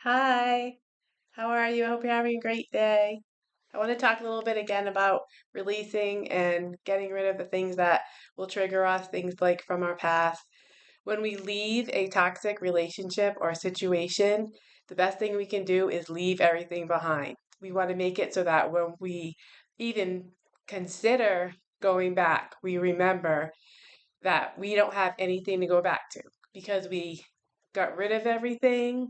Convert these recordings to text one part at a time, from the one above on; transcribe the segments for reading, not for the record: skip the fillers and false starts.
Hi, how are you? I hope you're having a great day. I want to talk a little bit again about releasing and getting rid of the things that will trigger us, things like from our past. When we leave a toxic relationship or situation, the best thing we can do is leave everything behind. We want to make it so that when we even consider going back, we remember that we don't have anything to go back to because we got rid of everything,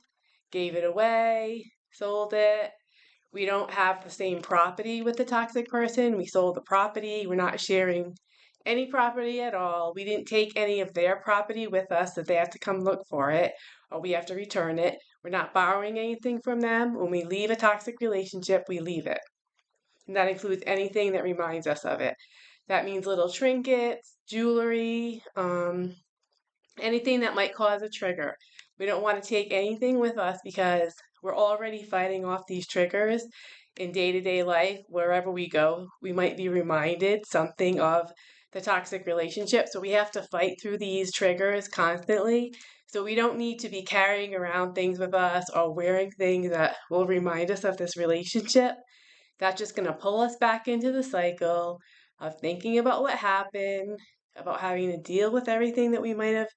gave it away, sold it. We don't have the same property with the toxic person. We sold the property. We're not sharing any property at all. We didn't take any of their property with us that they have to come look for it or we have to return it. We're not borrowing anything from them. When we leave a toxic relationship, we leave it. And that includes anything that reminds us of it. That means little trinkets, jewelry, anything that might cause a trigger. We don't want to take anything with us because we're already fighting off these triggers in day to day life. Wherever we go, we might be reminded something of the toxic relationship. So we have to fight through these triggers constantly. So we don't need to be carrying around things with us or wearing things that will remind us of this relationship. That's just going to pull us back into the cycle of thinking about what happened, about having to deal with everything that we might have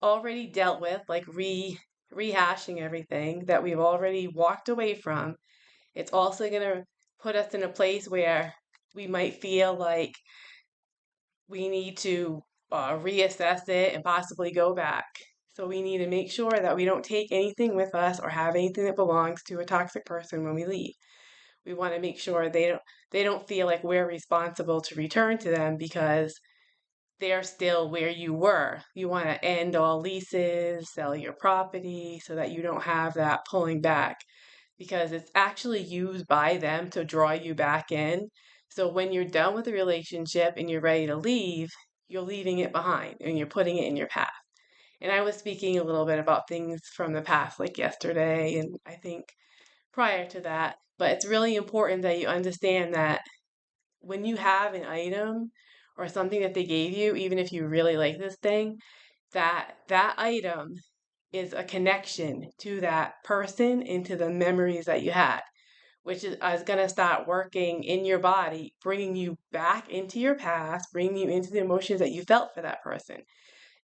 already dealt with, like rehashing everything that we've already walked away from. It's also going to put us in a place where we might feel like we need to reassess it and possibly go back. So we need to make sure that we don't take anything with us or have anything that belongs to a toxic person when we leave. We want to make sure they don't feel like we're responsible to return to them because they're still where you were. You want to end all leases, sell your property so that you don't have that pulling back because it's actually used by them to draw you back in. So when you're done with the relationship and you're ready to leave, you're leaving it behind and you're putting it in your past. And I was speaking a little bit about things from the past, like yesterday, and I think prior to that. But it's really important that you understand that when you have an item or something that they gave you, even if you really like this thing, that item is a connection to that person into the memories that you had, which is going to start working in your body, bringing you back into your past, bringing you into the emotions that you felt for that person.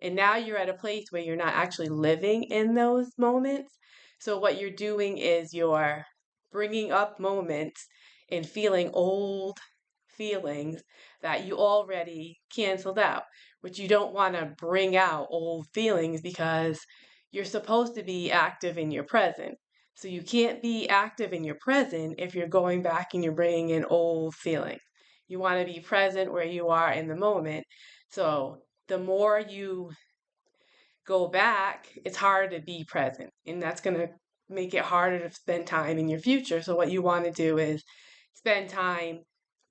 And now you're at a place where you're not actually living in those moments. So what you're doing is you're bringing up moments and feeling old feelings that you already canceled out, which you don't want to bring out old feelings because you're supposed to be active in your present. So you can't be active in your present if you're going back and you're bringing in old feelings. You want to be present where you are in the moment. So the more you go back, it's harder to be present. And that's going to make it harder to spend time in your future. So, what you want to do is spend time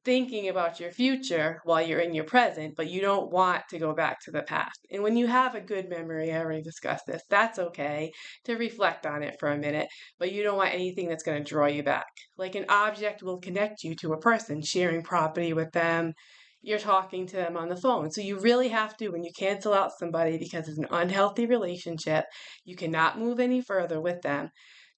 thinking about your future while you're in your present, but you don't want to go back to the past. And when you have a good memory, I already discussed this, that's okay to reflect on it for a minute, but you don't want anything that's going to draw you back. Like an object will connect you to a person, sharing property with them. You're talking to them on the phone. So you really have to, when you cancel out somebody because it's an unhealthy relationship, you cannot move any further with them.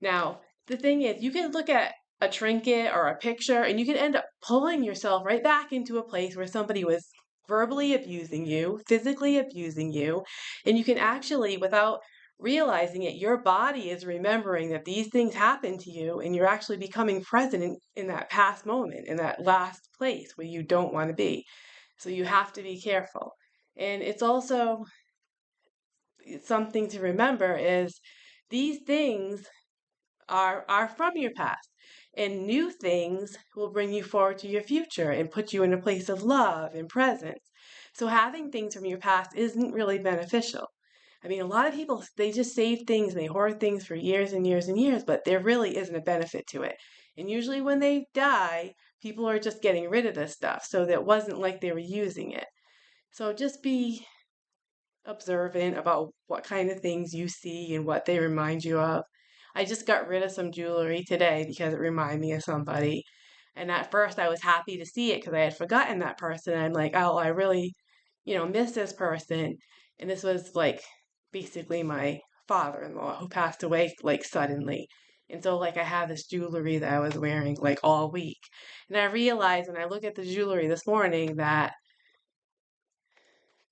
Now, the thing is, you can look at a trinket or a picture, and you can end up pulling yourself right back into a place where somebody was verbally abusing you, physically abusing you, and you can actually, without realizing it, your body is remembering that these things happened to you, and you're actually becoming present in that past moment, in that last place where you don't want to be. So you have to be careful. And it's also something to remember is these things are from your past. And new things will bring you forward to your future and put you in a place of love and presence. So having things from your past isn't really beneficial. I mean, a lot of people, they just save things and they hoard things for years and years and years, but there really isn't a benefit to it. And usually when they die, people are just getting rid of this stuff. So that wasn't like they were using it. So just be observant about what kind of things you see and what they remind you of. I just got rid of some jewelry today because it reminded me of somebody. And at first I was happy to see it because I had forgotten that person. I'm like, oh, I really, miss this person. And this was like basically my father-in-law who passed away like suddenly. And so like I have this jewelry that I was wearing like all week. And I realized when I look at the jewelry this morning that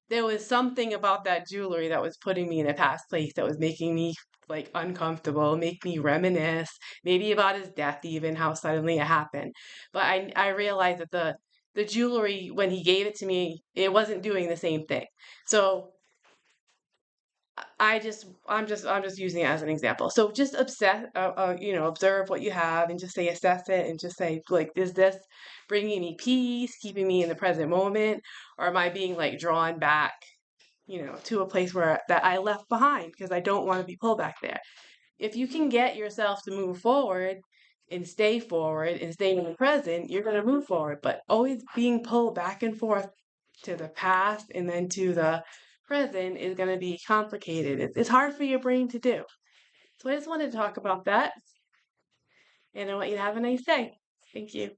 there was something about that jewelry that was putting me in a past place that was making me like uncomfortable, make me reminisce, maybe about his death, even how suddenly it happened. But I realized that the jewelry when he gave it to me, it wasn't doing the same thing. So I'm just using it as an example. So just observe what you have and just say assess it and just say like, is this bringing me peace, keeping me in the present moment, or am I being like drawn back, to a place where that I left behind because I don't want to be pulled back there. If you can get yourself to move forward and stay in the present, you're going to move forward. But always being pulled back and forth to the past and then to the present is going to be complicated. It's hard for your brain to do. So I just wanted to talk about that, and I want you to have a nice day. Thank you.